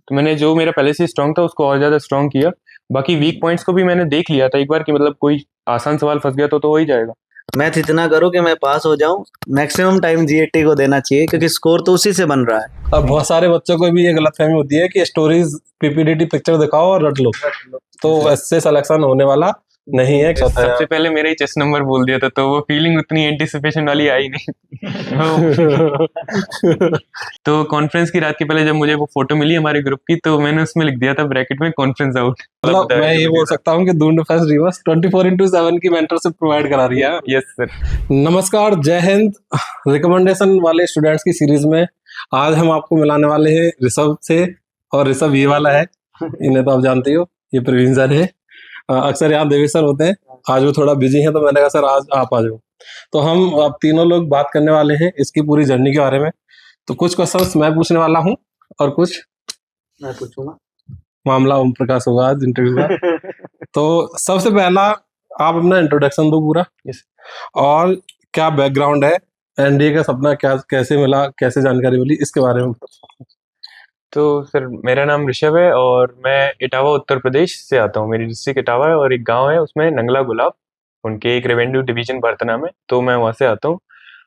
तो मैंने जो मेरा पहले से स्ट्रांग था उसको और ज़्यादा स्ट्रांग किया। बाकी वीक पॉइंट्स को भी मैंने देख लिया था एक बार कि मतलब कोई आसान सवाल फंस गया तो हो ही जाएगा। मैथ इतना करो कि मैं पास हो जाऊं। मैक्सिमम टाइम जीएटी को देना चाहिए क्योंकि स्कोर तो उसी से बन रहा है। अब बहुत सारे बच्चों को भी ये गलतफहमी होती है कि स्टोरीज पीपीडीटी पिक्चर दिखाओ और रट लो, तो इससे सिलेक्शन होने वाला नहीं है। सबसे पहले मेरा ही चेस्ट नंबर बोल दिया था तो वो फीलिंग उतनी एंटिसिपेशन वाली आई नहीं। तो कॉन्फ्रेंस की रात के पहले जब मुझे वो फोटो मिली हमारे ग्रुप की तो मैंने उसमें लिख दिया था ब्रैकेट में कॉन्फ्रेंस आउट। मतलब मैं ये बोल सकता हूँ कि दून डिफेंस रिवर्स 24/7 की मेंटरशिप प्रोवाइड करा रही है। Yes sir. नमस्कार, जय हिंद। रिकमेंडेशन वाले स्टूडेंट्स की सीरीज में आज हम आपको मिलाने वाले हैं ऋषभ से, और ऋषभ ये वाला है, इन्हें तो आप जानते हो, ये प्रवीण सर है। अक्सर यहाँ देवी सर होते हैं, आज वो थोड़ा बिजी हैं तो मैंने कहा सर आज आप आ जाओ। तो हम अब तीनों लोग बात करने वाले हैं इसकी पूरी जर्नी के बारे में। तो कुछ क्वेश्चंस मैं पूछने वाला हूँ और कुछ मैं पूछूंगा। मामला ओम प्रकाश होगा आज इंटरव्यू का। तो सबसे पहला आप अपना इंट्रोडक्शन दो पूरा। Yes. और क्या बैकग्राउंड है, एनडीए का सपना क्या कैसे मिला, कैसे जानकारी मिली, इसके बारे में। तो सर मेरा नाम ऋषभ है और मैं इटावा उत्तर प्रदेश से आता हूँ। मेरी डिस्ट्रिक्ट इटावा है और एक गांव है उसमें नंगला गुलाब, उनके एक रेवेन्यू डिवीजन बर्तना में, तो मैं वहाँ से आता हूँ।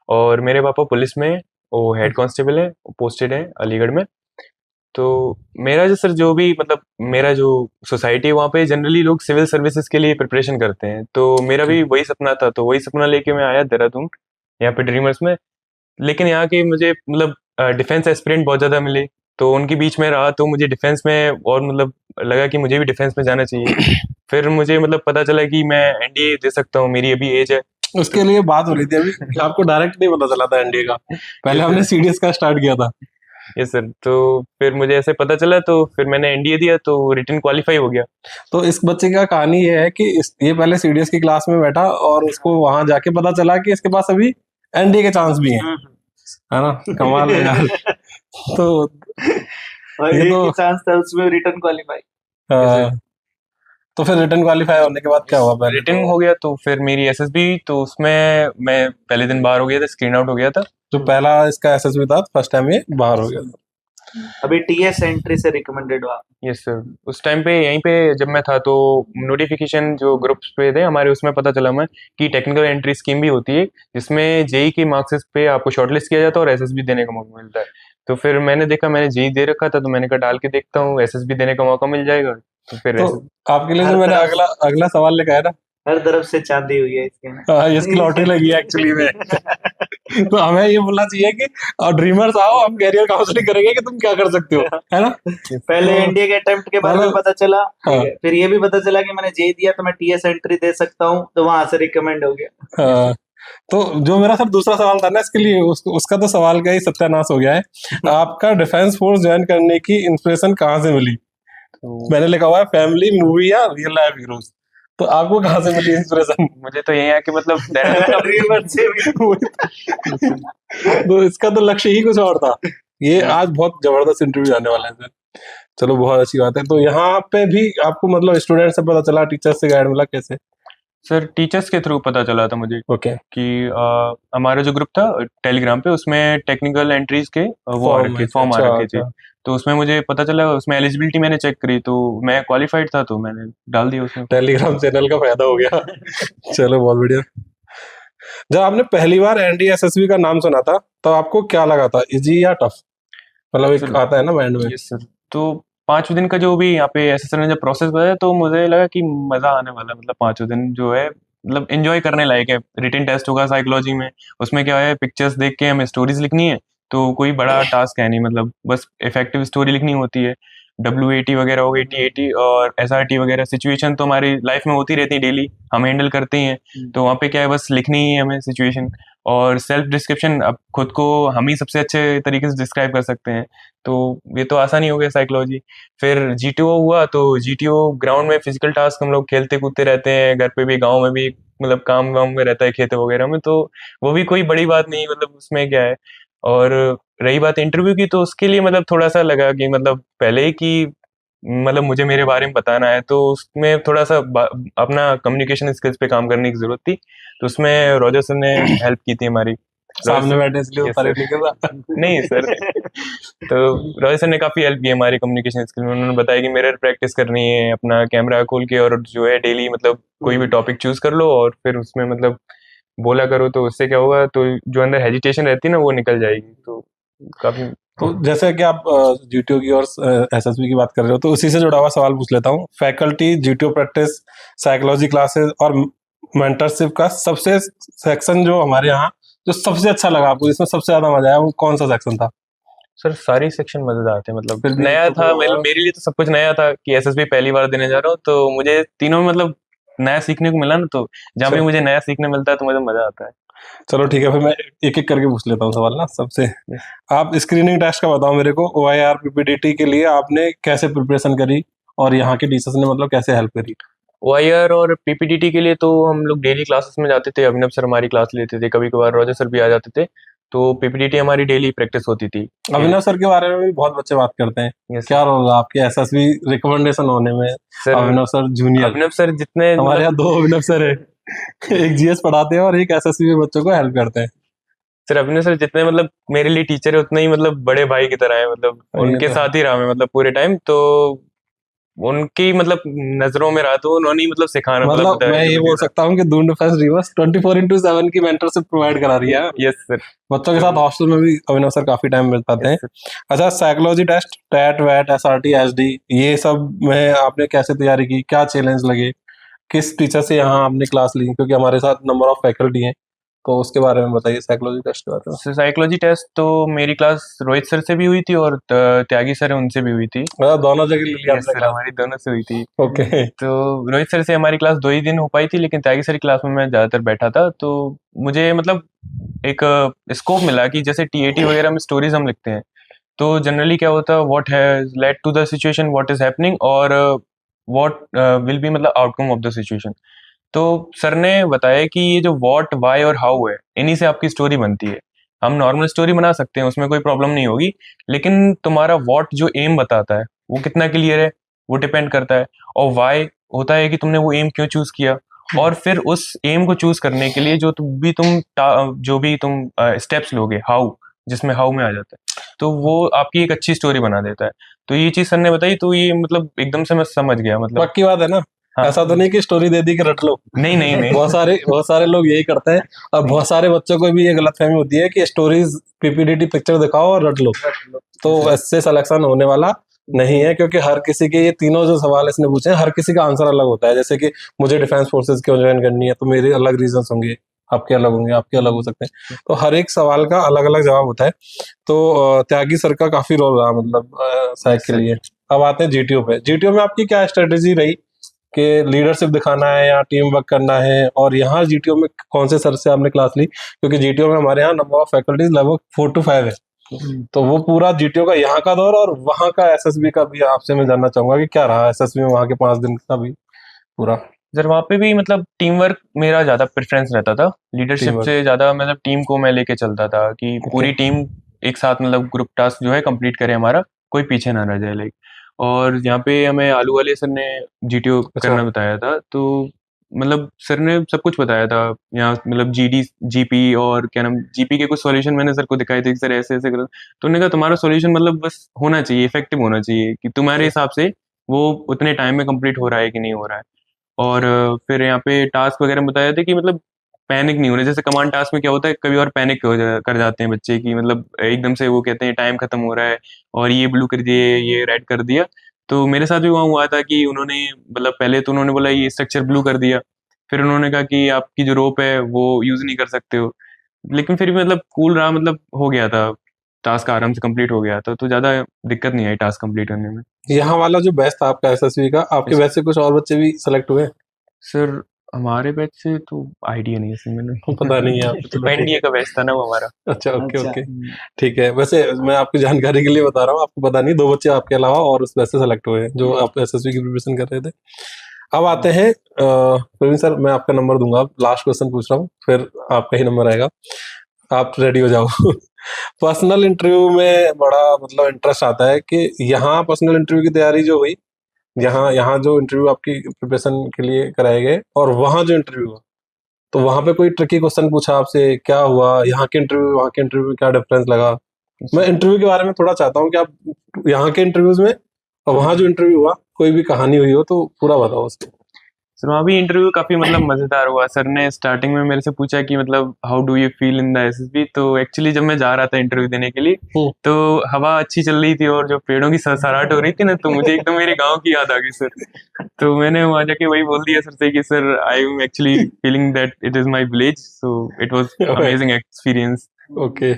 और मेरे पापा पुलिस में, वो हेड कांस्टेबल है, पोस्टेड है अलीगढ़ में। तो मेरा जो सर जो भी मतलब मेरा जो सोसाइटी है वहाँ पे जनरली लोग सिविल सर्विसेज के लिए प्रिपरेशन करते हैं, तो मेरा भी वही सपना था। तो वही सपना लेके मैं आया देहरादून यहाँ पे ड्रीमर्स में। लेकिन यहाँ के मुझे मतलब डिफेंस एस्पिरेंट बहुत ज़्यादा मिले, तो उनके बीच में रहा तो मुझे डिफेंस में और मतलब लगा कि मुझे भी डिफेंस में जाना चाहिए। फिर मुझे मतलब पता चला कि मैं एनडीए दे सकता हूँ, मेरी अभी एज है। उसके लिए बात हो रही थी अभी, आपको डायरेक्ट नहीं पता चला था एनडीए का, पहले हमने सीडीएस का स्टार्ट किया था। Yes sir. तो फिर मुझे ऐसे पता चला तो फिर मैंने एनडीए दिया तो रिटन क्वालिफाई हो गया। तो इस बच्चे का कहानी ये है कि ये पहले सीडीएस की क्लास में बैठा और उसको वहां जाके पता चला कि इसके पास अभी एनडीए के चांस भी हैं, है ना। कमाल है यार। तो और ये एक तो ही चांस था उसमें रिटर्न क्वालिफाई। तो फिर रिटर्न क्वालिफाई होने के बाद क्या हुआ? पहले रिटन हो गया तो फिर मेरी एसएसबी, तो उसमें मैं पहले दिन बाहर हो गया था, स्क्रीन आउट हो गया था। जो पहला इसका एसएसबी था, फर्स्ट टाइम ये बाहर हो गया था। अभी टीएस एंट्री से रिकमेंडेड हुआ। Yes sir. उस टाइम पे यहीं पे जब मैं था तो नोटिफिकेशन जो ग्रुप्स पे थे हमारे उसमें पता चला मैं कि टेक्निकल एंट्री स्कीम भी होती है जिसमें जेई के मार्क्स पे आपको शॉर्टलिस्ट किया जाता है और एसएसबी देने का मौका मिलता है। तो फिर मैंने देखा, मैंने जेई दे रखा था तो मैंने कहा डाल के देखता हूँ, एसएसबी देने का मौका मिल जाएगा। तो फिर तो आपके लिए जो मैंने अगला सवाल लेकर आया ना, हर तरफ से चांदी हुई है इसके में। हाँ, इसकी लॉटरी लगी है एक्चुअली में। तो हमें ये बोलना चाहिए कि ड्रीमर्स आओ, हम कैरियर काउंसलिंग करेंगे कि तुम क्या कर सकते हो, है ना। पहले एनडीए के अटेम्प्ट के बारे में पता चला, हाँ। फिर ये भी पता चला कि मैंने जे दिया तो मैं टीएस एंट्री दे सकता हूँ, तो वहां से रिकमेंड हो गया। हाँ। तो जो मेरा सर दूसरा सवाल था ना इसके लिए, उसका तो सवाल का ही सत्यानाश हो गया है। आपका डिफेंस फोर्स ज्वाइन करने की इंस्पिरेशन कहाँ से मिली? मैंने लिखा हुआ है फैमिली, मूवी या रियल लाइफ हीरोज। तो आपको कहाँ से मिली इंस्पिरेशन? मुझे तो यही है कि मतलब तो इसका तो लक्ष्य ही कुछ और था। ये आज बहुत जबरदस्त इंटरव्यू आने वाला है सर। चलो बहुत अच्छी बात है। तो यहाँ पे भी आपको मतलब स्टूडेंट से पता चला, टीचर से गाइड मिला, कैसे? सर टीचर्स के थ्रू पता चला था मुझे। ओके। कि हमारा जो ग्रुप था टेलीग्राम पे उसमें टेक्निकल एंट्रीज के वो आ रखे, फॉर्म आ रखे थे। तो उसमें मुझे पता चला, उसमें एलिजिबिलिटी मैंने चेक करी तो मैं क्वालिफाइड था तो मैंने डाल दिया उसमें। टेलीग्राम चैनल का फायदा हो गया। चलो बहुत बढ़िया। जब आपने पहली बार एनडीए एसएसबी का नाम सुना था तो आपको क्या लगा था, इजी या टफ? मतलब एक आता है ना माइंड में। Yes sir. तो 5 दिन का जो भी यहाँ पे एसएसआर ने जब प्रोसेस बताया तो मुझे लगा कि मजा आने वाला है। मतलब 5 दिन जो है मतलब एंजॉय करने लायक है। रिटन टेस्ट होगा साइकोलॉजी में, उसमें क्या है पिक्चर्स देख के हमें स्टोरीज लिखनी है, तो कोई बड़ा टास्क है नहीं, मतलब बस इफेक्टिव स्टोरी लिखनी होती है। WAT वगैरह हो गई, TAT और SRT वगैरह सिचुएशन तो हमारी लाइफ में होती रहती है, डेली हम हैंडल करते ही हैं। तो वहाँ पे क्या है बस लिखनी ही है हमें सिचुएशन। और सेल्फ डिस्क्रिप्शन, अब खुद को हम ही सबसे अच्छे तरीके से डिस्क्राइब कर सकते हैं, तो ये तो आसानी हो गया साइकोलॉजी। फिर GTO हुआ तो GTO ग्राउंड में फिजिकल टास्क हम लोग खेलते कूदते रहते हैं, घर पे भी गाँव में भी मतलब काम वाम में रहता है, खेत वगैरह में, तो वो भी कोई बड़ी बात नहीं, मतलब उसमें क्या है। और रही बात इंटरव्यू की, तो उसके लिए मतलब थोड़ा सा लगा कि मतलब पहले ही कि मतलब मुझे मेरे बारे में बताना है, तो उसमें थोड़ा सा अपना कम्युनिकेशन स्किल्स पे काम करने की जरूरत थी। तो उसमें रॉजर सर ने हेल्प की थी हमारी। सामने बैठे इसलिए Yes, तारीफ sir. नहीं कर रहा। नहीं सर, तो रोहित सर ने काफ़ी हेल्प की हमारी कम्युनिकेशन स्किल में। उन्होंने बताया कि मिरर प्रैक्टिस करनी है, अपना कैमरा खोल के, और जो है डेली मतलब कोई भी टॉपिक चूज कर लो और फिर उसमें मतलब बोला करो, तो उससे क्या होगा, तो जो अंदर हेजिटेशन रहती है ना वो निकल जाएगी। तो काफ़ी तो जैसे कि आप जीटीओ की और एसएसबी की बात कर रहे हो, तो उसी से जुड़ा हुआ सवाल पूछ लेता हूँ। Faculty, GTO practice, psychology classes और मेंटरशिप का सबसे सेक्शन जो हमारे यहाँ जो सबसे अच्छा लगा आपको, जिसमें सबसे ज्यादा मजा आया, वो कौन सा सेक्शन था? सर सारी सेक्शन मजेदार थे, मतलब फिर भी नया एक तो था, कोई मतलब और? मेरे लिए तो सब कुछ नया था कि एसएसबी पहली बार देने जा रहा हूँ, तो मुझे तीनों में मतलब नया सीखने को मिला ना, तो जहाँ भी अच्छा, मुझे नया सीखने मिलता है तो मुझे मजा आता है। चलो ठीक है, फिर मैं एक एक करके पूछ लेता हूँ सवाल ना सबसे। Yes. आप स्क्रीनिंग टेस्ट का बताओ मेरे को। OIR पीपीडीटी के लिए आपने कैसे प्रिपरेशन करी और यहाँ के टीचर्स ने मतलब कैसे हेल्प करी? वायर और पीपीटीटी के लिए तो हम लोग डेली क्लासेस में जाते थे, अभिनव सर हमारी क्लास लेते थे, कभी कभार रॉजर सर भी आ जाते थे, तो पीपीटीटी हमारी डेली प्रैक्टिस होती थी। अभिनव सर के बारे में भी बहुत बच्चे बात करते हैं, यस क्या रोल रहा आपके एसएसबी रिकमेंडेशन होने में? सर। अभिनव सर जूनियर, अभिनव सर जितने हमारे यहाँ मतलब, 2 अभिनव सर है। एक जीएस पढ़ाते हैं और एक एसएसबी में बच्चों को हेल्प करते हैं। सर अभिनव सर जितने मतलब मेरे लिए टीचर है उतने ही मतलब बड़े भाई की तरह है, मतलब ये उनके तो है। साथ ही रहा मैं मतलब पूरे टाइम, तो उनकी मतलब नजरों में रहा, तो उन्होंने ही मतलब सिखाना मतलब मतलब मैं ये बोल सकता हूँ कि दून फर्स्ट रिवर्स 24/7 की मेंटरशिप प्रोवाइड करा रही है। Yes sir. बच्चों के साथ हॉस्टल में भी अभिनव सर काफी टाइम मिल पाते हैं। यस अच्छा, साइकोलॉजी टेस्ट, टैट वैट, एसआरटी, एसडी, ये सब में आपने कैसे तैयारी की? क्या चैलेंज लगे? किस टीचर से यहाँ आपने क्लास ली? क्योंकि हमारे साथ नंबर ऑफ फैकल्टी हैं, तो उसके बारे में बताइए, साइकोलॉजी टेस्ट के बारे में। सर साइकोलॉजी टेस्ट तो मेरी क्लास रोहित सर से भी हुई थी और त्यागी सर है उनसे भी हुई थी। मतलब दोनों जगह ले लिया यस आपने सर, क्लास? हमारी दोनों से हुई थी। ओके। तो रोहित सर से हमारी क्लास 2 ही दिन हो पाई थी, लेकिन त्यागी सर की क्लास में मैं ज़्यादातर बैठा था, तो मुझे मतलब एक स्कोप मिला कि जैसे टीएटी वगैरह में स्टोरीज हम लिखते हैं, तो जनरली क्या होता है, what has led to the situation, what is happening, और व्हाट विल बी मतलब आउटकम ऑफ द सिचुएशन। तो सर ने बताया कि ये जो व्हाट, वाई और हाउ है, इन्हीं से आपकी स्टोरी बनती है। हम नॉर्मल स्टोरी बना सकते हैं, उसमें कोई प्रॉब्लम नहीं होगी, लेकिन तुम्हारा व्हाट जो एम बताता है वो कितना क्लियर है, वो डिपेंड करता है। और वाई होता है कि तुमने वो एम क्यों चूज किया, और फिर उस एम को चूज करने के लिए जो भी तुम स्टेप्स लोगे, हाउ, जिसमें हाउ में आ जाता है, तो वो आपकी एक अच्छी स्टोरी बना देता है। तो ये चीज सर ने बताई, तो ये मतलब एकदम से मैं समझ गया, मतलब पक्की बात है ना? हाँ। ऐसा तो नहीं कि स्टोरी दे दी कि रट लो। नहीं नहीं नहीं। बहुत सारे लोग यही करते हैं, और बहुत सारे बच्चों को भी ये गलतफहमी होती है कि स्टोरीज पीपीडीटी पिक्चर दिखाओ और रट लो। तो इससे सिलेक्शन होने वाला नहीं है, क्योंकि हर किसी के ये तीनों जो सवाल इसने पूछे हैं, हर किसी का आंसर अलग होता है। जैसे कि मुझे डिफेंस फोर्सेस क्यों ज्वाइन करनी है, तो मेरे अलग रीजन होंगे, आपके अलग होंगे, आपके अलग हो सकते हैं। तो हर एक सवाल का अलग अलग जवाब होता है। तो त्यागी सर का काफी रोल रहा, मतलब साइक के सर। लिए। अब आते हैं जीटीओ पे। जीटीओ में आपकी क्या स्ट्रेटेजी रही कि लीडरशिप दिखाना है या टीम वर्क करना है? और यहाँ जीटीओ में कौन से सर से आपने क्लास ली? क्योंकि जीटीओ में हमारे यहाँ नंबर ऑफ फैकल्टीज लगभग 4 to 5 है। तो वो पूरा जीटीओ का यहाँ का दौर और वहाँ का एसएसबी का भी आपसे मैं जानना चाहूंगा कि क्या रहा एसएसबी में वहाँ के 5 दिन का भी पूरा सर वहाँ पे भी मतलब टीम वर्क मेरा ज़्यादा प्रेफरेंस रहता था, टीम लीडरशिप वर्क? से ज़्यादा मतलब टीम को मैं लेके चलता था कि ओके। पूरी टीम एक साथ मतलब ग्रुप टास्क जो है कंप्लीट करे हमारा, कोई पीछे ना रह जाए, लाइक। और यहाँ पे हमें आलू वाले सर ने जीटीओ अच्छा। करना बताया था, तो मतलब सर ने सब कुछ बताया था यहाँ, मतलब जीडी, जीपी और क्या नाम, जीपी के कुछ सॉल्यूशन मैंने सर को दिखाए थे कि सर ऐसे ऐसे करो, तो उन्होंने कहा तुम्हारा सॉल्यूशन मतलब बस होना चाहिए, इफेक्टिव होना चाहिए, कि तुम्हारे हिसाब से वो उतने टाइम में कंप्लीट हो रहा है कि नहीं हो रहा है। और फिर यहाँ पे टास्क वगैरह बताए थे कि मतलब पैनिक नहीं होने, जैसे कमांड टास्क में क्या होता है, कभी और पैनिक कर जाते हैं बच्चे की, मतलब एकदम से वो कहते हैं टाइम खत्म हो रहा है और ये ब्लू कर दिए, ये रेड कर दिया। तो मेरे साथ भी वहाँ हुआ था कि उन्होंने मतलब पहले तो उन्होंने बोला ये स्ट्रक्चर ब्लू कर दिया, फिर उन्होंने कहा कि आपकी जो रोप है वो यूज नहीं कर सकते हो, लेकिन फिर भी मतलब कूल रहा, मतलब हो गया था, टास्क आराम से कंप्लीट हो गया था, तो ज़्यादा दिक्कत नहीं आई टास्क कंप्लीट करने में। यहाँ वाला जो बैच था आपका एसएसबी का, आपके बैच से कुछ और बच्चे भी सेलेक्ट हुए? सर हमारे बैच से तो आइडिया नहीं है सर, मैंने पता नहीं है आपको, चलो ठीक पेंडिया है। का बैच था ना वो हमारा। अच्छा, ओके अच्छा। ओके, ठीक है। वैसे मैं आपकी जानकारी के लिए बता रहा हूँ, आपको पता नहीं, 2 बच्चे आपके अलावा और उस बैच से सेलेक्ट हुए हैं जो आप एसएसबी की प्रिपरेशन कर रहे थे। अब आते हैं प्रवीण सर, मैं आपका नंबर दूंगा, लास्ट क्वेश्चन पूछ रहा हूँ, फिर आपका ही नंबर आएगा, आप रेडी हो जाओ। पर्सनल इंटरव्यू में बड़ा मतलब इंटरेस्ट आता है कि यहाँ पर्सनल इंटरव्यू की तैयारी जो हुई, यहाँ यहाँ जो इंटरव्यू आपकी प्रिपरेशन के लिए कराए गए और वहाँ जो इंटरव्यू हुआ, तो वहां पे कोई ट्रिकी क्वेश्चन पूछा आपसे, क्या हुआ यहाँ के इंटरव्यू वहाँ के इंटरव्यू में, क्या डिफरेंस लगा? मैं इंटरव्यू के बारे में थोड़ा चाहता हूँ कि आप यहाँ के इंटरव्यूज में और वहाँ जो इंटरव्यू हुआ कोई भी कहानी हुई हो तो पूरा बताओ उसको। सर वहाँ भी इंटरव्यू काफ़ी मतलब मज़ेदार हुआ। सर ने स्टार्टिंग में मेरे से पूछा कि मतलब how do you feel in the SSB. तो एक्चुअली जब मैं जा रहा था इंटरव्यू देने के लिए तो हवा अच्छी चल रही थी और जो पेड़ों की सरसराहट हो रही थी ना, तो मुझे एकदम मेरे गांव की याद आ गई सर। तो मैंने वहाँ जाके वही बोल दिया सर से कि sir I am actually feeling that it is my village, so it was amazing experience. Okay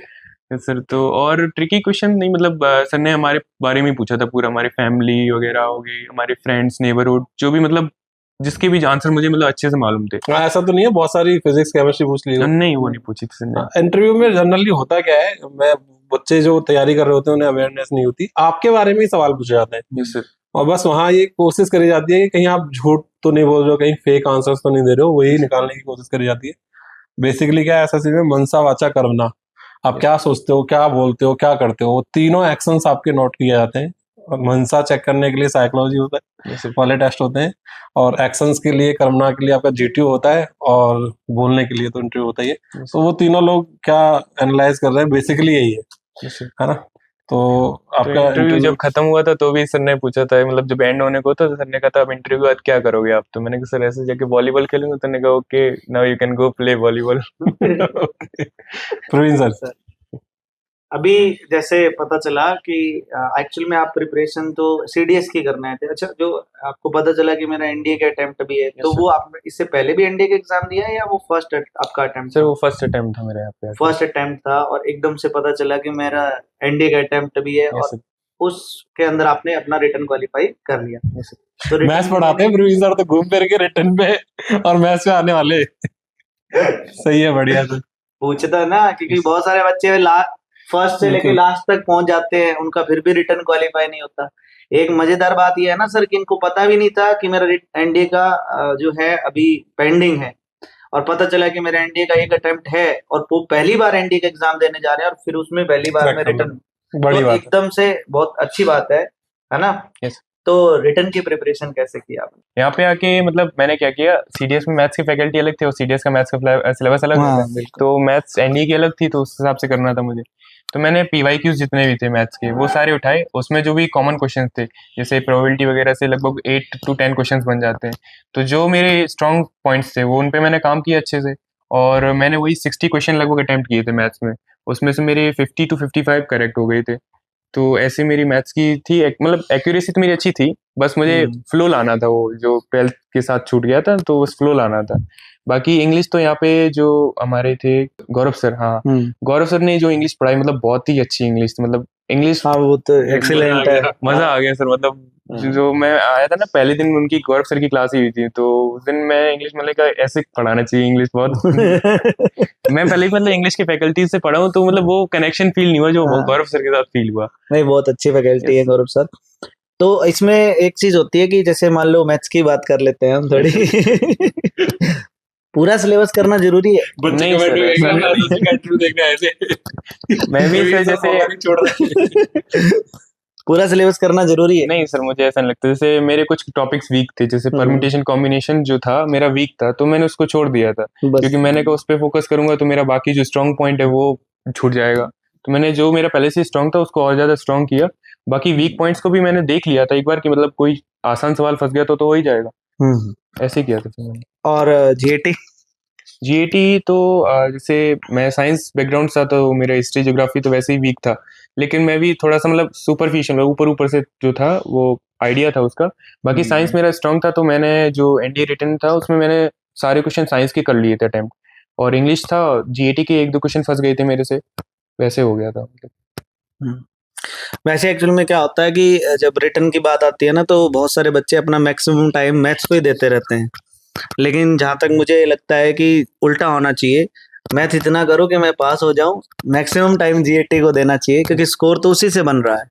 sir तो और ट्रिकी क्वेश्चन नहीं, मतलब सर ने हमारे बारे में ही पूछा था पूरा, हमारी फैमिली वगैरह हो गई, हमारे फ्रेंड्स, नेबरहुड, जो भी मतलब जिसके भी आंसर मुझे मतलब अच्छे से मालूम थे। ऐसा तो नहीं है बहुत सारी फिजिक्स केमिस्ट्री पूछ ली हो? नहीं वो नहीं पूछी थी सर ने। इंटरव्यू में जनरली होता क्या है, मैं बच्चे जो तैयारी कर रहे होते हैं उन्हें अवेयरनेस नहीं होती, आपके बारे में ही सवाल पूछे जाते हैं यस सर। और बस वहाँ ये कोशिश करी जाती है कि कहीं आप झूठ तो नहीं बोल रहे हो, कहीं फेक आंसर्स तो नहीं दे रहे हो, वही निकालने की कोशिश करी जाती है। बेसिकली क्या है एसएससी में, मनसा वाचा कर्मणा, आप क्या सोचते हो, क्या बोलते हो, क्या करते हो, वो तीनों एक्शंस आपके नोट किए जाते हैं। और मनसा चेक करने के लिए साइकोलॉजी होता है, यस सर। वाले टेस्ट होते हैं, और एक्शंस के लिए, कर्मणा के लिए आपका जीटीओ होता है, और बोलने के लिए तो इंटरव्यू होता ही है। तो वो तीनों लोग क्या एनालाइज कर रहे हैं बेसिकली यही यस सर। है ना? तो तो आपका इंटरव्यू इंटरव्यू जब खत्म हुआ था तो भी सर ने पूछा था, मतलब जब एंड होने को था तो सर ने कहा था अब इंटरव्यू बाद क्या करोगे आप? तो मैंने कहा सर ऐसे जाके वॉलीबॉल खेलूंगा। तो ने कहा okay now you can go play volleyball. Praveen sir. अभी जैसे पता चला कि एक्चुअल में आप प्रिपरेशन तो सीडीएस की करना थे। अच्छा, जो आपको पता चला कि मेरा एनडीए का अटेम्प्ट भी है, तो sir. वो आप इससे पहले भी एनडीए का एग्जाम दिया है या वो फर्स्ट आपका अटेम्प्ट सर था? वो फर्स्ट अटेम्प्ट था मेरे यहाँ पे। फर्स्ट अटेम्प्ट था और एकदम से पता चला कि मेरा एनडीए का अटेम्प्ट भी है, यस और सर। उसके अंदर आपने अपना रिटर्न क्वालिफाई कर लिया। Yes sir. तो मैथ्स written पढ़ाते हैं प्रवीण सर तो घूम फिर के रिटर्न पे और मैथ्स पे आने वाले। सही है, बढ़िया सर। पूछता ना, क्योंकि Yes. बहुत सारे बच्चे फर्स्ट से लेके बिल्कुल। लास्ट तक पहुंच जाते हैं, उनका फिर भी रिटर्न क्वालिफाई नहीं होता। एक मजेदार बात यह है ना सर कि इनको पता भी नहीं था कि मेरा एनडीए का जो है अभी पेंडिंग है, और पता चला कि मेरा एनडीए का एक अटेम्प्ट है और वो पहली बार एनडीए का एग्जाम देने जा रहे हैं और फिर उसमें पहली बार में Correct, रिटर्न। बड़ी तो बात है। एकदम से बहुत अच्छी बात है ना? Yes. तो रिटर्न की प्रिपरेशन कैसे की आपने? यहाँ पे आके मतलब मैंने क्या किया, सीडीएस में मैथ्स की फैकल्टी अलग थी और सीडीएस का मैथ्स का सिलेबस अलग हाँ, था। बिल्कुल। तो मैथ्स एनडी की अलग थी, तो उस हिसाब से करना था मुझे। तो मैंने पीवाईक्यूज जितने भी थे मैथ्स के वो सारे उठाए। उसमें जो भी कॉमन क्वेश्चंस थे जैसे प्रोबेबिलिटी वगैरह से लगभग 8 to 10 क्वेश्चंस बन जाते हैं। तो जो मेरे स्ट्रॉन्ग पॉइंट्स थे वो उन पे मैंने काम किया अच्छे से, और मैंने वही 60 क्वेश्चन लगभग अटेम्प्ट किए थे मैथ्स में। उसमें से मेरे 50 to 55 करेक्ट हो गए थे। तो ऐसे मेरी मैथ्स की थी मतलब एक्यूरेसी तो मेरी अच्छी थी, बस मुझे फ्लो लाना था, वो जो 12th के साथ छूट गया था तो उस फ्लो लाना था। बाकी इंग्लिश तो यहाँ पे जो हमारे थे गौरव सर, हाँ गौरव सर ने जो इंग्लिश पढ़ाई मतलब बहुत ही अच्छी इंग्लिश थी, मतलब इंग्लिश हाँ, वो तो एक्सीलेंट है। मजा आ गया सर। मतलब जो मैं आया था ना पहले दिन उनकी गौरव सर की क्लास ही हुई थी, तो उस दिन मैं इंग्लिश मतलब का ऐसे पढ़ाना चाहिए इंग्लिश बहुत। मैं पहले ही मतलब इंग्लिश की फैकल्टी से पढ़ा हूँ, तो मतलब वो कनेक्शन फील नहीं हुआ जो हाँ। गौरव सर के साथ फील हुआ। नहीं, बहुत अच्छी फैकल्टी है Yes. गौरव सर। तो इसमें एक चीज होती है कि जैसे मान लो मैथ्स की बात कर लेते हैं हम थोड़ी। पूरा सिलेबस करना जरूरी है। नहीं सर, मैं भी सर जैसे पूरा सिलेबस करना जरूरी है। नहीं सर, मुझे ऐसा नहीं लगता। जैसे मेरे कुछ टॉपिक्स वीक थे, जैसे परम्यूटेशन कॉम्बिनेशन जो था मेरा वीक था, तो मैंने उसको छोड़ दिया था, बस। क्योंकि मैंने कहा उस पर फोकस करूंगा तो मेरा बाकी जो स्ट्रॉन्ग पॉइंट है वो छूट जाएगा। तो मैंने जो मेरा पहले से स्ट्रॉन्ग था उसको और ज्यादा स्ट्रॉन्ग किया। बाकी वीक पॉइंट्स को भी मैंने देख लिया था एक बार कि मतलब कोई आसान सवाल फंस गया तो हो ही जाएगा। ऐसे किया था फिर मैंने। और जीएटी? जीएटी तो जैसे मैं साइंस बैकग्राउंड था तो मेरा हिस्ट्री ज्योग्राफी तो वैसे ही वीक था, लेकिन मैं भी थोड़ा सा मतलब सुपरफिशियल ऊपर ऊपर से जो था वो आइडिया था उसका। बाकी साइंस मेरा स्ट्रॉन्ग था, तो मैंने जो एनडीए रिटन था उसमें मैंने सारे क्वेश्चन साइंस के कर लिए थे अटेम्प्ट, और इंग्लिश था जीएटी के 1-2 क्वेश्चन फंस गए थे मेरे से, वैसे हो गया था। वैसे एक्चुअल में क्या होता है कि जब रिटर्न की बात आती है ना, तो बहुत सारे बच्चे अपना मैक्सिमम टाइम मैथ्स को ही देते रहते हैं, लेकिन जहां तक मुझे लगता है कि उल्टा होना चाहिए। मैथ इतना करो कि मैं पास हो जाऊं, मैक्सिमम टाइम जीएटी को देना चाहिए, क्योंकि स्कोर तो उसी से बन रहा है।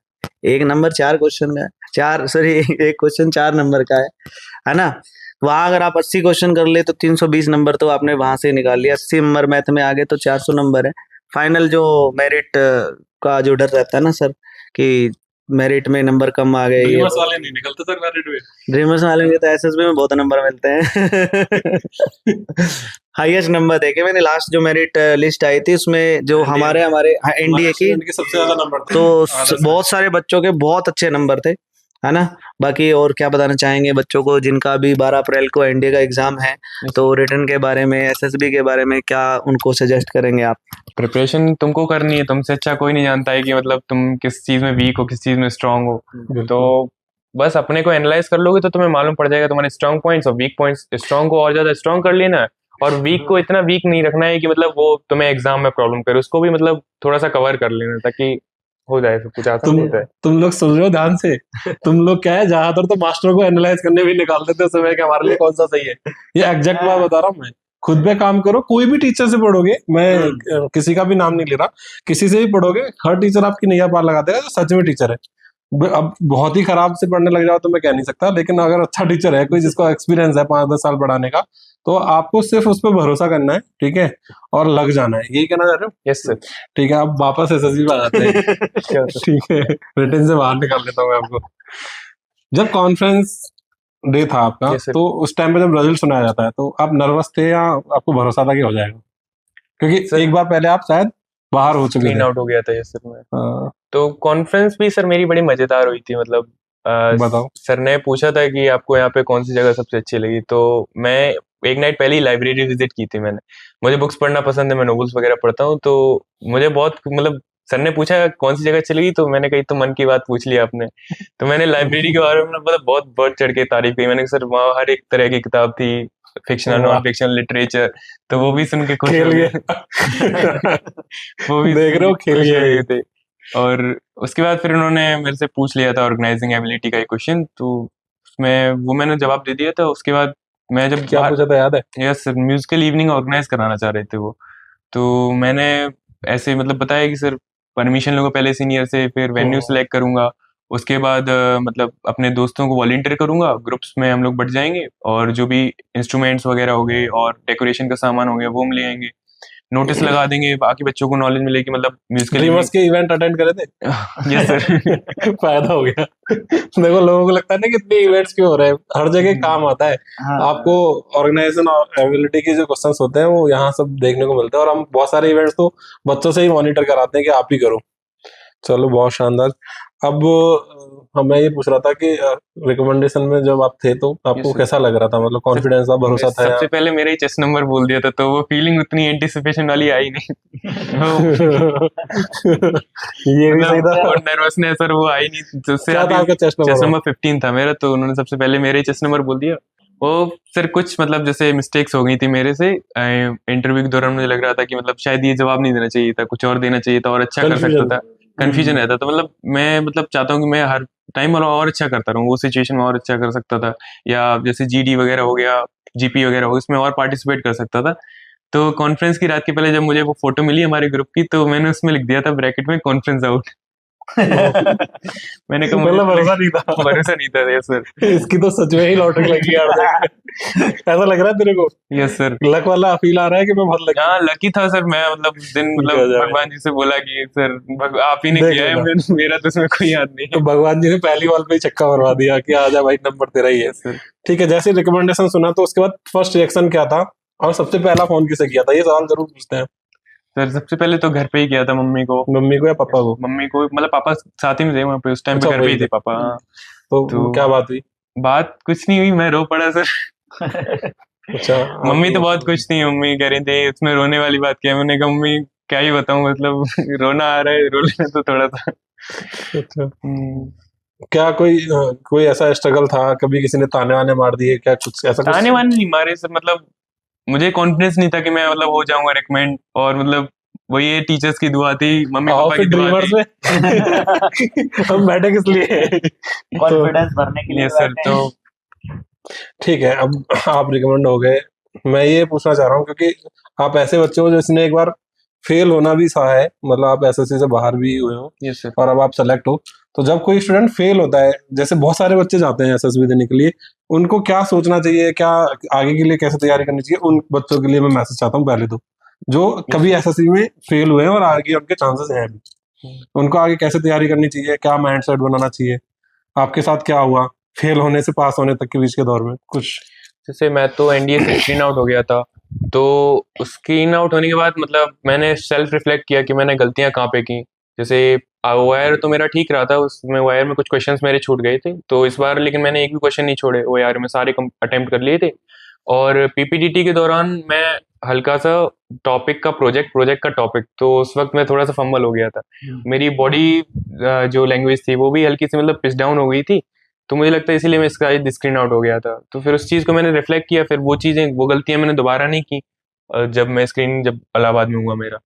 एक नंबर 4 क्वेश्चन का है, एक क्वेश्चन 4 नंबर का है ना? वहां अगर आप 80 क्वेश्चन कर ले तो 320 नंबर तो आपने वहां से निकाल लिया। 80 नंबर मैथ में आ गए तो 400 नंबर है। फाइनल जो मेरिट का जो डर रहता है ना सर, कि मेरिट में नंबर कम आ गए, ड्रीमर्स वाले नहीं निकलते सर मेरिट में। ड्रीमर्स वाले के तो एसएसबी में बहुत नंबर मिलते हैं। हाईएस्ट नंबर देखे मैंने, लास्ट जो मेरिट लिस्ट आई थी उसमें जो हमारे एनडीए की, के सबसे ज्यादा नंबर थे। तो आधा से। बहुत सारे बच्चों के बहुत अच्छे नंबर थे, है ना। बाकी और क्या बताना चाहेंगे बच्चों को जिनका अभी 12 अप्रैल को एनडीए का एग्जाम है, तो रिटर्न के बारे में, एसएसबी के बारे में क्या उनको सजेस्ट करेंगे आप? प्रिपरेशन तुमको करनी है, तुमसे अच्छा कोई नहीं जानता है कि मतलब तुम किस चीज़ में वीक हो, किस चीज़ में स्ट्रांग हो। बिल्कुल। तो बस अपने को एनालाइज कर लोगे तो तुम्हें मालूम पड़ जाएगा तुम्हारे स्ट्रांग पॉइंट्स और वीक पॉइंट्स। स्ट्रांग को और ज़्यादा स्ट्रांग कर लेना है, और वीक को इतना वीक नहीं रखना है कि मतलब वो तुम्हें एग्जाम में प्रॉब्लम करे, उसको भी मतलब थोड़ा सा कवर कर लेना ताकि हो जाए सब कुछ आसान होता है। तुम लोग सुन रहे हो ध्यान से? तुम लोग क्या है, ज्यादातर तो मास्टर को एनालाइज करने भी निकाल देते हो समय कि हमारे लिए कौन सा सही है। ये एग्जैक्ट बात बता रहा हूँ मैं। खुद पे काम करो, कोई भी टीचर से पढ़ोगे, मैं किसी का भी नाम नहीं ले रहा, किसी से भी पढ़ोगे, हर टीचर आपकी नैया पार लगा देगा जो सच में टीचर है। अब बहुत ही खराब से पढ़ने लग जाओ तो मैं कह नहीं सकता, लेकिन अगर अच्छा टीचर है कोई जिसको एक्सपीरियंस है 5-10 साल पढ़ाने का, तो आपको सिर्फ उस पर भरोसा करना है, ठीक है, और लग जाना है। यही कहना चाह रहे हो? Yes sir. ठीक है, अब वापस एसएसबी पे आ जाते हैं। ठीक है, रिटन से बाहर निकाल देता हूँ मैं आपको। जब कॉन्फ्रेंस डे था आपका, Yes, sir. तो उस टाइम पे जब रिजल्ट सुनाया जाता है तो आप नर्वस थे या आपको भरोसा था कि हो जाएगा? क्योंकि Sir, एक बार पहले आप शायद बाहर हो चुके क्लीन थे। आउट हो गया था। Yes sir. मैं हाँ, तो कॉन्फ्रेंस भी सर मेरी बड़ी मजेदार हुई थी। मतलब बताओ। सर ने पूछा था कि आपको यहाँ पे कौन सी जगह सबसे अच्छी लगी, तो मैं एक नाइट पहले ही लाइब्रेरी विजिट की थी मैंने। मुझे बुक्स पढ़ना पसंद है, मैं नॉवेल्स वगैरह पढ़ता हूँ, तो मुझे बहुत मतलब सर ने पूछा कौन सी जगह अच्छी लगी, तो मैंने कही तो मन की बात पूछ लिया आपने। तो मैंने लाइब्रेरी के बारे में मतलब बहुत बढ़ चढ़ के तारीफ की मैंने। सर वहाँ हर एक तरह की किताब थी, फिक्शनल, वाह। नॉन फिक्शनल, लिटरेचर, तो वो भी सुन के खुश खेल हो गए। गए। वो भी देख रहे हो, खेल खुश हो गए। गए थे। और उसके बाद फिर उन्होंने मेरे से पूछ लिया था ऑर्गेनाइजिंग एबिलिटी का एक क्वेश्चन, तो उसमें वो मैंने जवाब दे दिया था। उसके बाद मैं जब क्या पूछा था याद है? यस, म्यूजिकल इवनिंग ऑर्गेनाइज कराना चाह रहे थे वो, तो मैंने ऐसे मतलब बताया कि सर परमिशन लूँगा पहले सीनियर से, फिर वेन्यू सेलेक्ट करूँगा, उसके बाद मतलब अपने दोस्तों को वॉलंटियर करूँगा, ग्रुप्स में हम लोग बट जाएंगे, और जो भी इंस्ट्रूमेंट्स वगैरह हो गए और डेकोरेशन का सामान हो गया वो हम ले आएंगे, नोटिस लगा देंगे, बाकी बच्चों को नॉलेज मिलेगी मतलब म्यूजिकल ड्रीमर्स के इवेंट अटेंड करे थे? Yes sir. फायदा हो गया। देखो, लोगों को लगता है ना कितने इवेंट्स क्यों हो रहे हैं, हर जगह काम आता है। आपको ऑर्गेनाइजेशन और एबिलिटी के जो क्वेश्चंस होते हैं वो यहाँ सब देखने को मिलते हैं, और हम बहुत सारे इवेंट्स तो बच्चों से ही मॉनिटर कराते हैं कि आप ही करो। चलो, बहुत शानदार। अब मैं ये पूछ रहा था कि रिकमेंडेशन में जब आप थे तो आपको Yes, sir. कैसा लग रहा था, मतलब कॉन्फिडेंस था, भरोसा था? सबसे पहले मेरा ही चेस्ट नंबर बोल दिया था, तो वो फीलिंग उतनी एंटिसिपेशन वाली आई नहीं। ये भी सही था। और नर्वसनेस सर वो आई नहीं। उससे क्या था आपका चेस्ट चेस्ट नंबर? नंबर 15 था मेरा, तो उन्होंने सबसे पहले मेरा ही चेस्ट नंबर बोल दिया। वो सर कुछ मतलब जैसे मिस्टेक्स हो गई थी मेरे से इंटरव्यू के दौरान। मुझे लग रहा था कि मतलब शायद ये जवाब नहीं देना चाहिए था, कुछ और देना चाहिए था और अच्छा कर सकता था। कंफ्यूजन रहता, तो मतलब मैं मतलब चाहता हूँ कि मैं हर टाइम और अच्छा करता रहूँ, वो सिचुएशन में और अच्छा कर सकता था, या जैसे जीडी वगैरह हो गया, जीपी वगैरह हो, इसमें और पार्टिसिपेट कर सकता था। तो कॉन्फ्रेंस की रात के पहले जब मुझे वो फोटो मिली हमारे ग्रुप की, तो मैंने उसमें लिख दिया था ब्रैकेट में कॉन्फ्रेंस आउट। मैंने कहा मतलब भरोसा नहीं था। भरोसा नहीं था। Yes sir. इसकी तो सच में ही लॉटरी लगी यार। ऐसा लग रहा है तेरे को? Yes sir. लक वाला फील आ रहा है कि मैं बहुत लकी? हाँ लकी था सर मैं। मतलब उस दिन मतलब भगवान जी से बोला कि सर आप ही ने देख किया है, लेना। मेरा तो इसमें कोई याद नहीं तो भगवान जी ने पहली बॉल पे ही छक्का मरवा दिया कि आजा भाई, नंबर तेरा ही है। है सर। ठीक है, जैसे रिकमेंडेशन सुना तो उसके बाद फर्स्ट रिएक्शन क्या था, और सबसे पहला फोन किसे किया था? ये सवाल जरूर पूछते हैं। सर सबसे पहले तो घर पे ही किया था, मम्मी को। मम्मी को या पापा को? मम्मी को, मतलब पापा साथ ही में थे वहाँ पे उस टाइम पे, अच्छा, घर पे ही वही थे थे। पापा। हाँ। तो क्या बात हुई? बात कुछ नहीं हुई, मैं रो पड़ा सर। अच्छा, मम्मी तो बहुत खुश थी। मम्मी कह रही थी उसमें रोने वाली बात क्या है। मैंने कहा मम्मी क्या ही बताऊं, मतलब रोना आ रहा है, रो लेना तो थोड़ा सा। अच्छा, क्या कोई ऐसा स्ट्रगल था, कभी किसी ने ताने वाने मार दिए क्या, कुछ ऐसा? कुछ ताने वाने नहीं मारे सर, मतलब मुझे कॉन्फिडेंस नहीं था कि मैं मतलब हो जाऊंगा रिकमेंड, और मतलब वही ये टीचर्स की दुआ थी, मम्मी पापा की दुआ ड्रीमर्स थी। में हम बैठे किस लिए? कॉन्फिडेंस भरने के लिए यस सर। तो ठीक है, अब आप रिकमेंड हो गए। मैं ये पूछना चाह रहा हूँ क्योंकि आप ऐसे बच्चे हो जिसने एक बार फेल होना भी सहा है, मतलब आप एसएससी से बाहर भी हुए हो यस सर। और अब आप सेलेक्ट हो। तो जब कोई स्टूडेंट फेल होता है, जैसे बहुत सारे बच्चे जाते हैं एसएसबी देने के लिए, उनको क्या सोचना चाहिए, क्या आगे के लिए कैसे तैयारी करनी चाहिए? उन बच्चों के लिए मैं मैसेज चाहता हूँ पहले तो, जो कभी एसएससी में फेल हुए हैं और आगे उनके चांसेस हैं अभी। उनको आगे कैसे तैयारी करनी चाहिए, क्या माइंड सेट बनाना चाहिए, आपके साथ क्या हुआ फेल होने से पास होने तक के बीच के दौर में कुछ? जैसे मैं तो एनडीए से स्क्रीन आउट हो गया था, तो स्क्रीन आउट होने के बाद मतलब मैंने सेल्फ रिफ्लेक्ट किया कि मैंने गलतियां कहाँ पे की। जैसे वायर तो मेरा ठीक रहा था, उसमें वायर में कुछ क्वेश्चंस मेरे छूट गए थे, तो इस बार लेकिन मैंने एक भी क्वेश्चन नहीं छोड़े वायर में, सारे अटेम्प्ट कर लिए थे। और पीपीडीटी के दौरान मैं हल्का सा टॉपिक का प्रोजेक्ट का टॉपिक, तो उस वक्त मैं थोड़ा सा फंबल हो गया था। मेरी बॉडी जो लैंग्वेज थी वो भी हल्की सी मतलब पिच डाउन हो गई थी, तो मुझे लगता है इसीलिए मैं इसका स्क्रीन आउट हो गया था। तो फिर उस चीज़ को मैंने रिफ्लेक्ट किया, फिर वो चीज़ें वो गलतियां मैंने दोबारा नहीं की जब इलाहाबाद में हुआ मेरा।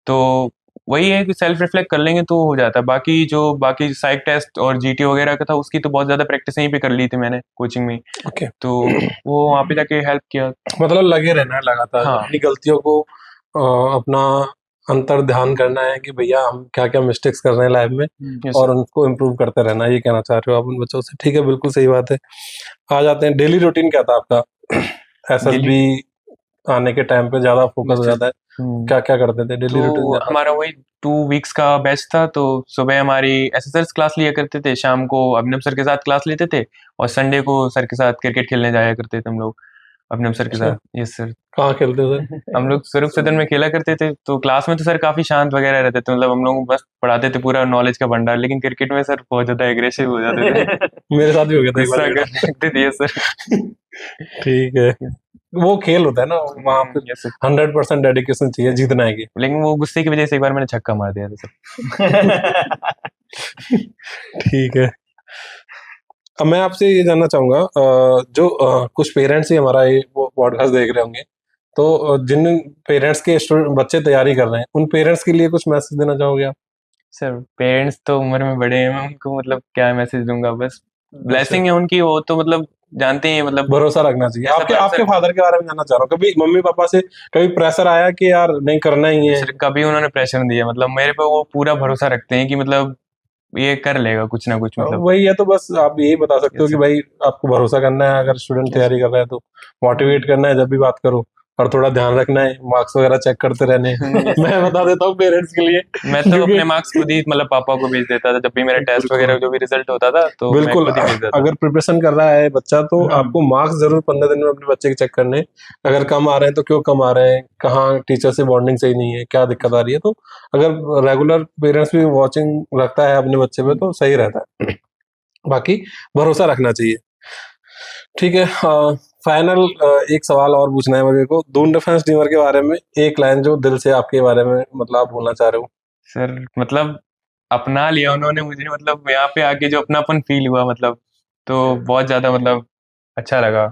तो वही है कि सेल्फ रिफ्लेक्ट कर लेंगे तो हो जाता है। बाकी साइक टेस्ट और जीटी वगैरह का था, उसकी तो बहुत ज़्यादा प्रैक्टिस यहीं पे कर ली थी मैंने कोचिंग में, ओके, तो वो वहाँ पे जाके हेल्प किया। मतलब लगे रहना है लगातार, हाँ। अपनी गलतियों को अपना अंतर ध्यान करना है कि भैया हम क्या क्या मिस्टेक्स कर रहे हैं लाइफ में, Yes, और उनको इम्प्रूव करते रहना है, ये कहना चाह रहे हो आप उन बच्चों से। ठीक है, बिल्कुल सही बात है। आ जाते हैं डेली रूटीन क्या था आपका? एसएसबी आने के टाइम पे ज्यादा फोकस हो जाता है, क्या क्या करते थे डेली रूटीन? तो हमारा वही 2 वीक्स का बैच था, तो सुबह हमारी एसएसएस क्लास लिया करते थे, शाम को अभिनव सर के साथ क्लास लेते थे, और संडे को सर के साथ क्रिकेट खेलने जाया करते थे हम लोग अभिनव सर के अच्छा। साथ। Yes sir. कहाँ खेलते थे? हम लोग स्वरूप सदन में खेला करते थे, तो क्लास में तो सर काफी शांत वगैरह रहते थे, मतलब हम लोग बस पढ़ाते थे पूरा नॉलेज का भंडार, लेकिन क्रिकेट में सर बहुत ज्यादा एग्रेसिव हो जाते थे। मेरे साथ भी हो गया था एक गुस्सा बार। करने लगते थे। Yes sir. ठीक है, वो खेल होता है ना, वहाँ पे यस सर। 100% डेडिकेशन चाहिए, जीतना है कि। लेकिन वो गुस्से की वजह से एक बार मैंने छक्का मार दिया था सर। ठीक है, अब मैं आपसे ये जानना चाहूंगा, जो कुछ पेरेंट्स ही हमारा ये पॉडकास्ट देख रहे होंगे, तो जिन पेरेंट्स के स्टूडेंट बच्चे तैयारी कर रहे हैं, उन पेरेंट्स के लिए कुछ मैसेज देना चाहोगे आप? सर पेरेंट्स तो उम्र में बड़े हैं, मैं उनको मतलब क्या मैसेज दूंगा, बस ब्लेसिंग है उनकी, वो तो मतलब जानते ही हैं, मतलब भरोसा रखना चाहिए। ऐसा आपके भरोसा- आपके फादर के बारे में जानना चाह रहा हूँ, कभी मम्मी पापा से कभी प्रेशर आया कि यार नहीं करना ही है? सर कभी उन्होंने प्रेशर नहीं दिया, मतलब मेरे पे वो पूरा भरोसा रखते हैं कि मतलब ये कर लेगा कुछ ना कुछ, मतलब वही है, तो बस आप यही बता सकते हो Yes, कि sir. भाई आपको भरोसा करना है, अगर स्टूडेंट Yes, तैयारी कर रहा है तो मोटिवेट करना है जब भी बात करो, और थोड़ा ध्यान रखना है, मार्क्स वगैरह चेक करते रहने हैं। Yes. मैं बता देता हूँ पेरेंट्स के लिए, मैं तो क्योंकि अपने मार्क्स खुद ही मतलब पापा को भेज देता था, जब भी मेरा टेस्ट बिल्कुल। वगैरह जो भी रिजल्ट होता था तो मैं बिल्कुल, खुद ही भेज देता था। अगर प्रिपरेशन कर रहा है बच्चा तो आपको मार्क्स जरूर 15 दिन में अपने बच्चे के चेक करने, अगर कम आ रहे हैं तो क्यों कम आ रहे हैं, कहाँ टीचर से बॉन्डिंग सही नहीं है, क्या दिक्कत आ रही है, तो अगर रेगुलर पेरेंट्स भी वॉचिंग रखता है अपने बच्चे पे तो सही रहता है। बाकी भरोसा रखना चाहिए। ठीक है, फाइनल एक सवाल और पूछना है मेरे को, दून डिफेंस टीमर के बारे में एक लाइन जो दिल से आपके बारे में मतलब आप बोलना चाह रहे हो। सर मतलब अपना लिया उन्होंने मुझे, मतलब यहाँ पे आके जो अपनापन फील हुआ, मतलब तो बहुत ज्यादा मतलब अच्छा लगा।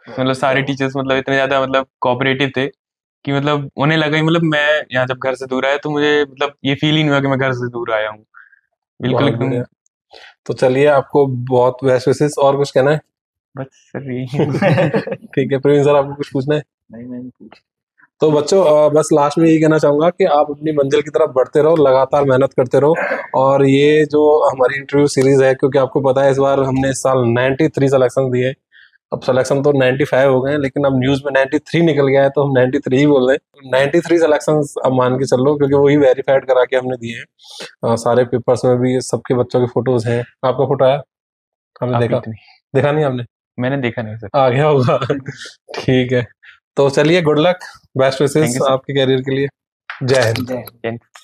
मतलब सारे टीचर्स मतलब इतने ज्यादा मतलब कोऑपरेटिव थे कि मतलब उन्हें लगा कि मतलब मैं यहाँ जब घर से दूर आया तो मुझे मतलब ये फील ही नहीं हुआ कि मैं घर से दूर आया हूँ, बिल्कुल बहुत एकदम। बढ़िया, तो चलिए आपको बहुत बेस्ट विशेस। और कुछ कहना है? बस सर यही। ठीक है, प्रवीण सर आपको कुछ पूछना है? नहीं, मैंने पूछा। तो बच्चों बस लास्ट में यही कहना चाहूंगा कि आप अपनी मंजिल की तरफ बढ़ते रहो, लगातार मेहनत करते रहो, और ये जो हमारी इंटरव्यू सीरीज है, क्योंकि आपको पता है इस बार हमने इस साल 93 सिलेक्शन दिए, अब सिलेक्शन तो 95 हो गए हैं, लेकिन अब न्यूज में 93 निकल गया है तो हम 93 ही बोल रहे हैं। 93 सिलेक्शन अब मान के चलो, क्योंकि वही वेरीफाइड करा के हमने दिए हैं। सारे पेपर्स में भी सबके बच्चों के फोटोज हैं। आपका फोटो आया? हमने आप देखा? इतनी देखा नहीं आपने? मैंने देखा नहीं सर। आ गया होगा। ठीक है, तो चलिए, good luck, best Thank you, wishes sir. आपके कैरियर के लिए। जय हिंद। जय हिंद। Thank you.